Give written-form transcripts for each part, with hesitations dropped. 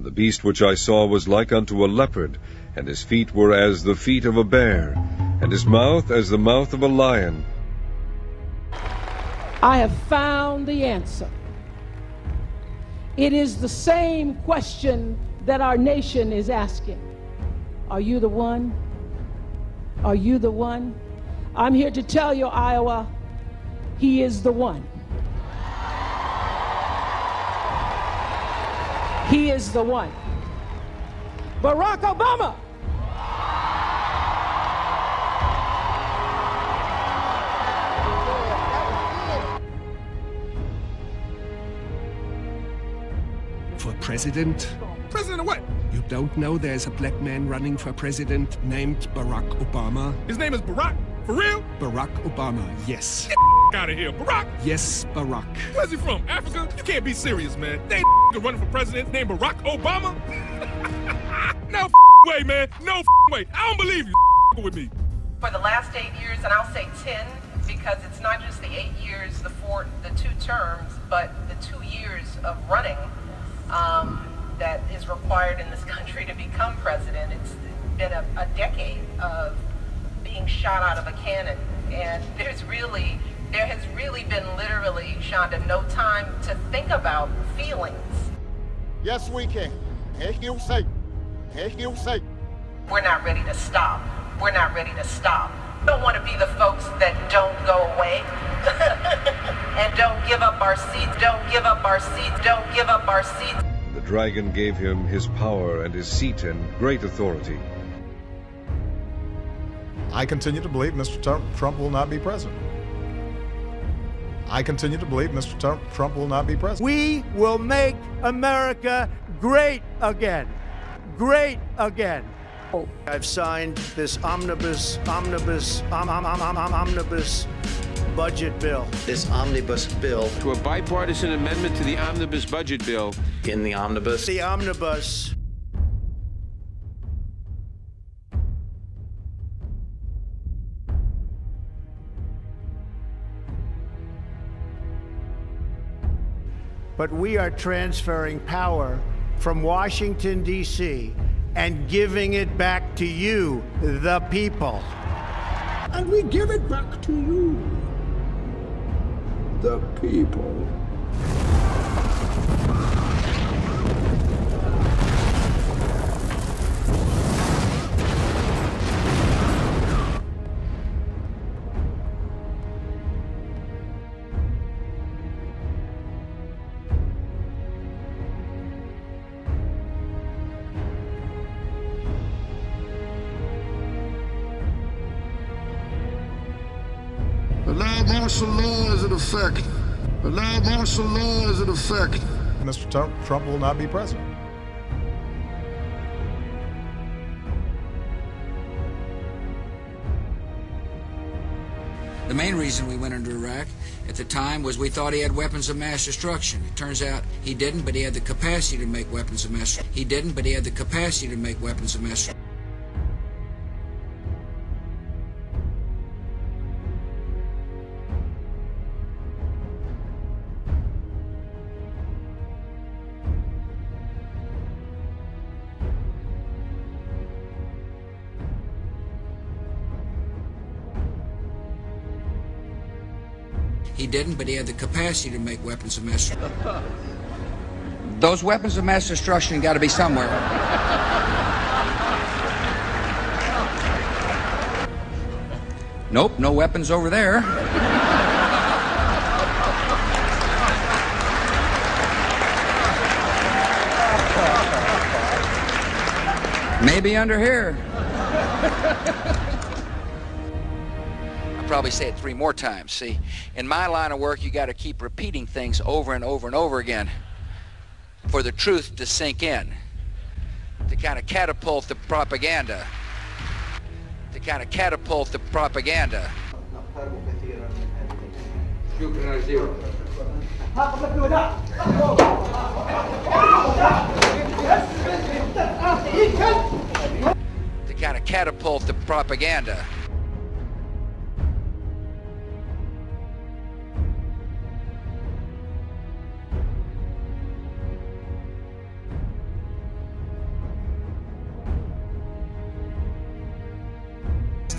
And the beast which I saw was like unto a leopard, and his feet were as the feet of a bear, and his mouth as the mouth of a lion. I have found the answer. It is the same question that our nation is asking. Are you the one? Are you the one? I'm here to tell you, Iowa, he is the one. He is the one. Barack Obama. For president? President of what? You don't know there's a black man running for president named Barack Obama? His name is Barack? For real? Barack Obama, yes. Get out of here. Barack? Yes, Barack. Where's he from? Africa? You can't be serious, man. They ain't running for president named Barack Obama? No way, man. No way. I don't believe you with me. For the last 8 years, and I'll say 10, because it's not just the 8 years, the 2 terms, but the 2 years of running that is required in this country to become president. It's been a decade of being shot out of a cannon, and there has really been literally, Shonda, no time to think about feelings. Yes, we can. As you say. As you say. We're not ready to stop. We're not ready to stop. We don't want to be the folks that don't go away and don't give up our seats, don't give up our seats, don't give up our seats. The dragon gave him his power and his seat and great authority. I continue to believe Mr. Trump will not be president. I continue to believe Mr. Trump will not be president. We will make America great again. Great again. I've signed this omnibus budget bill. This omnibus bill. To a bipartisan amendment to the omnibus budget bill. In the omnibus. The omnibus. But we are transferring power from Washington, D.C., and giving it back to you, the people. And we give it back to you, the people. Allow martial law is in effect. Allow martial law is in effect. Mr. Trump will not be president. The main reason we went into Iraq at the time was we thought he had weapons of mass destruction. It turns out he didn't, but he had the capacity to make weapons of mass destruction. He didn't, but he had the capacity to make weapons of mass destruction. He didn't, but he had the capacity to make weapons of mass destruction. Those weapons of mass destruction got to be somewhere. Nope, no weapons over there. Maybe under here. Probably say it 3 more times. See, in my line of work, you got to keep repeating things over and over and over again for the truth to sink in, to kind of catapult the propaganda, to kind of catapult the propaganda. To kind of catapult the propaganda.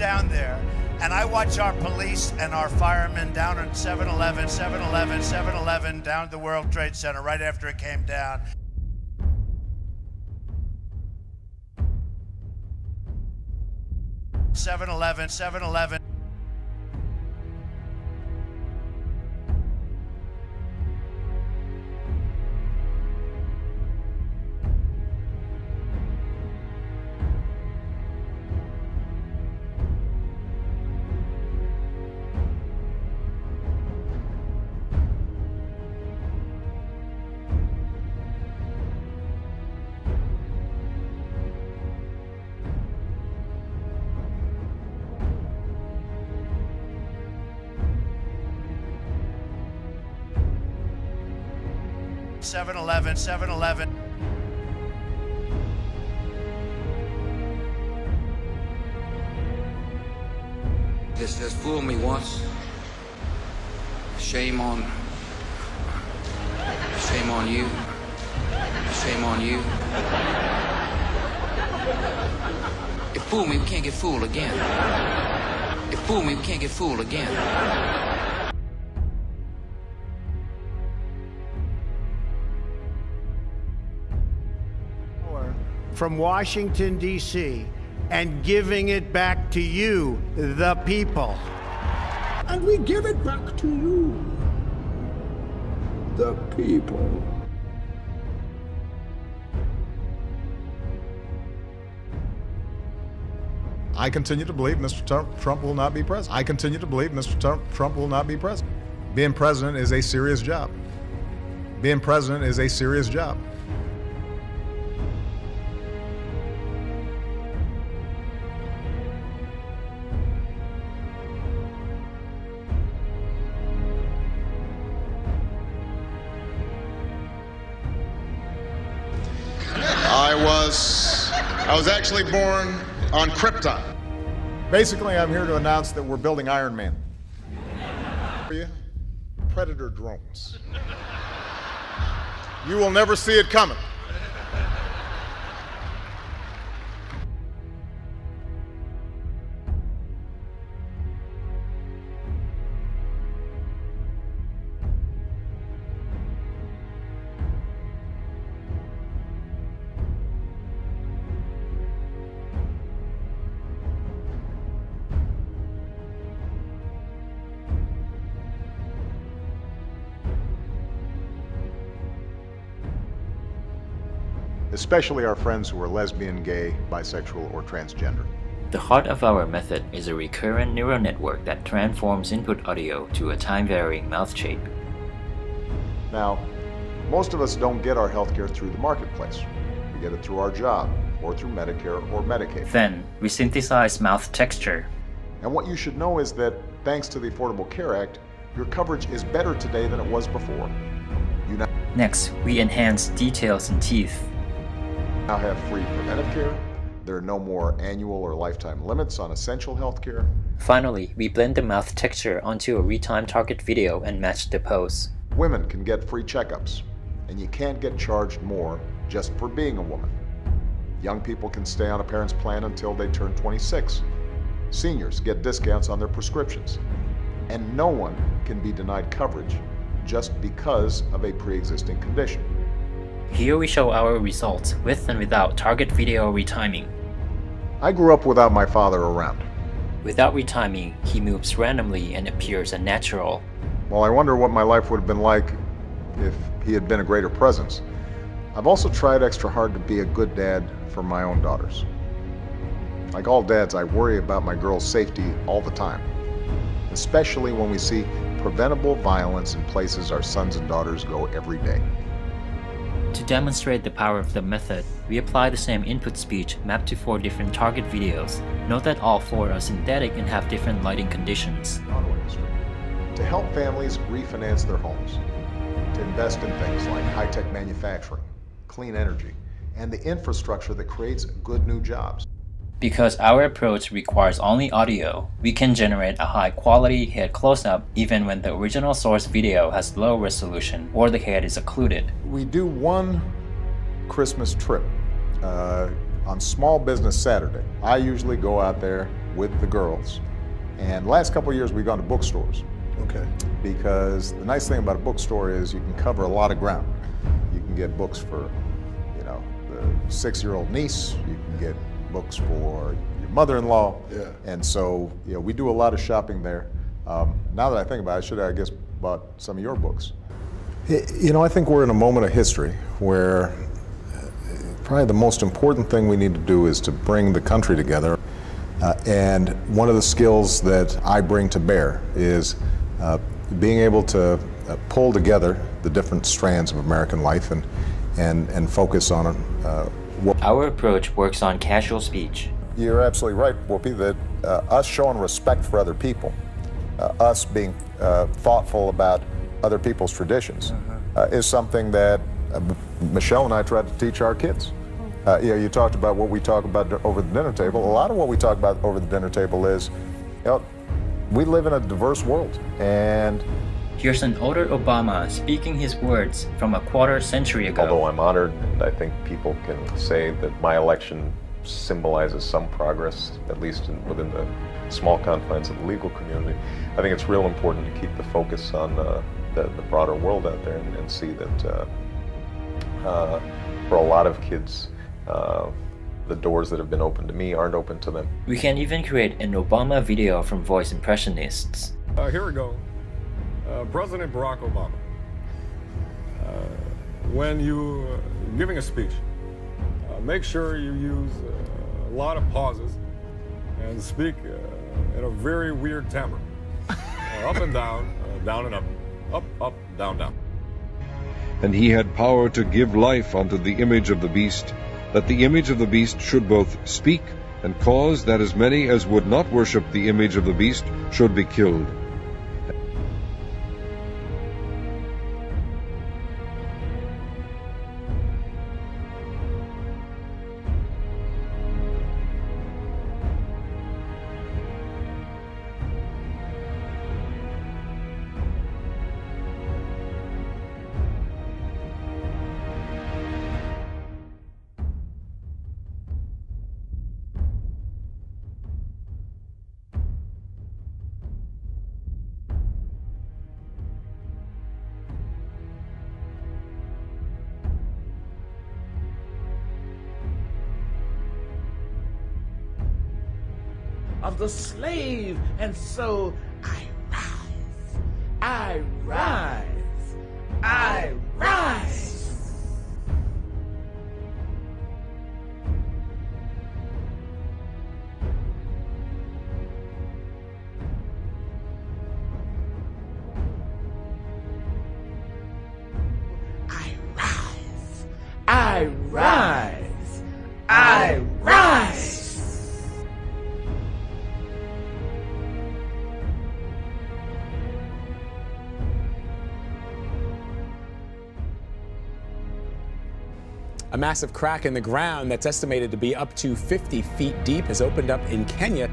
down there, and I watch our police and our firemen down at 7-Eleven, down at the World Trade Center right after it came down. Seven Eleven. 7-Eleven. Just fooled me once. Shame on you. Shame on you. It fooled me, we can't get fooled again. It fooled me, we can't get fooled again. From Washington, D.C., and giving it back to you, the people. And we give it back to you, the people. I continue to believe Mr. Trump will not be president. I continue to believe Mr. Trump will not be president. Being president is a serious job. Being president is a serious job. I was actually born on Krypton. Basically, I'm here to announce that we're building Iron Man. Predator drones. You will never see it coming. Especially our friends who are lesbian, gay, bisexual, or transgender. The heart of our method is a recurrent neural network that transforms input audio to a time-varying mouth shape. Now, most of us don't get our healthcare through the marketplace. We get it through our job, or through Medicare or Medicaid. Then, we synthesize mouth texture. And what you should know is that, thanks to the Affordable Care Act, your coverage is better today than it was before. Next, we enhance details in teeth. Now have free preventive care. There are no more annual or lifetime limits on essential health care. Finally, we blend the mouth texture onto a retimed target video and match the pose. Women can get free checkups, and you can't get charged more just for being a woman. Young people can stay on a parent's plan until they turn 26. Seniors get discounts on their prescriptions. And no one can be denied coverage just because of a pre-existing condition. Here we show our results with and without target video retiming. I grew up without my father around. Without retiming, he moves randomly and appears unnatural. Well, I wonder what my life would have been like if he had been a greater presence. I've also tried extra hard to be a good dad for my own daughters. Like all dads, I worry about my girls' safety all the time, especially when we see preventable violence in places our sons and daughters go every day. To demonstrate the power of the method, we apply the same input speech mapped to 4 different target videos. Note that all 4 are synthetic and have different lighting conditions. Auto industry. To help families refinance their homes, to invest in things like high-tech manufacturing, clean energy, and the infrastructure that creates good new jobs. Because our approach requires only audio, we can generate a high-quality head close-up even when the original source video has low resolution or the head is occluded. We do one Christmas trip on Small Business Saturday. I usually go out there with the girls. And the last couple of years we've gone to bookstores. Okay. Because the nice thing about a bookstore is you can cover a lot of ground. You can get books for, you know, the 6-year-old niece. You can get books for your mother-in-law. Yeah. And so, you know, we do a lot of shopping there. Now that I think about it, I should have, I guess, bought some of your books. You know, I think we're in a moment of history where probably the most important thing we need to do is to bring the country together. And one of the skills that I bring to bear is being able to pull together the different strands of American life and focus on what... Our approach works on casual speech. You're absolutely right, Whoopi, that us showing respect for other people, us being thoughtful about other people's traditions, is something that Michelle and I tried to teach our kids. You know, you talked about what we talk about over the dinner table. A lot of what we talk about over the dinner table is, you know, we live in a diverse world, and... Here's an older Obama speaking his words from a quarter-century ago. Although I'm honored, and I think people can say that my election symbolizes some progress, at least within the small confines of the legal community, I think it's real important to keep the focus on the broader world out there and see that for a lot of kids, the doors that have been open to me aren't open to them. We can even create an Obama video from voice impressionists. Here we go. President Barack Obama. When you're giving a speech, make sure you use a lot of pauses and speak in a very weird timbre. Up and down and up, up, down, down. And he had power to give life unto the image of the beast, that the image of the beast should both speak and cause that as many as would not worship the image of the beast should be killed. Of the slave, and so I rise, I rise. I rise, I rise. A massive crack in the ground that's estimated to be up to 50 feet deep has opened up in Kenya.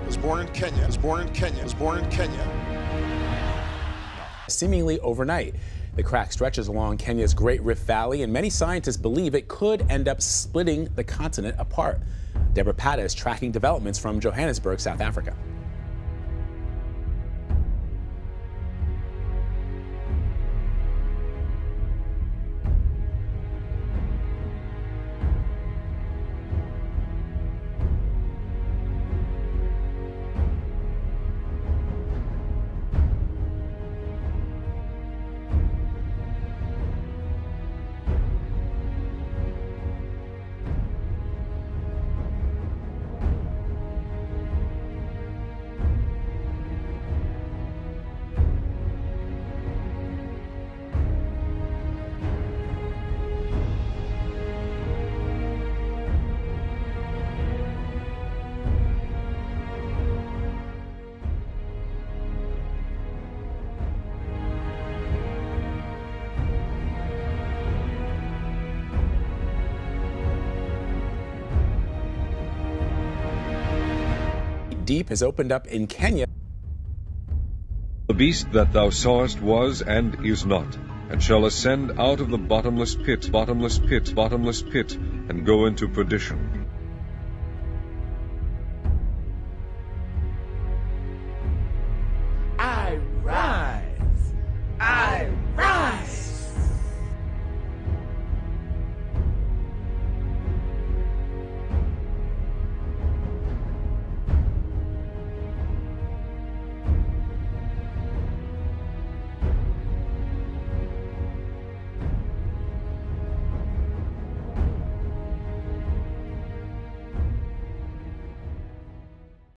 Was born in Kenya. Was born in Kenya. Was born in Kenya. Seemingly overnight. The crack stretches along Kenya's Great Rift Valley, and many scientists believe it could end up splitting the continent apart. Deborah Pata is tracking developments from Johannesburg, South Africa. Deep has opened up in Kenya. The beast that thou sawest was and is not, and shall ascend out of the bottomless pit, and go into perdition.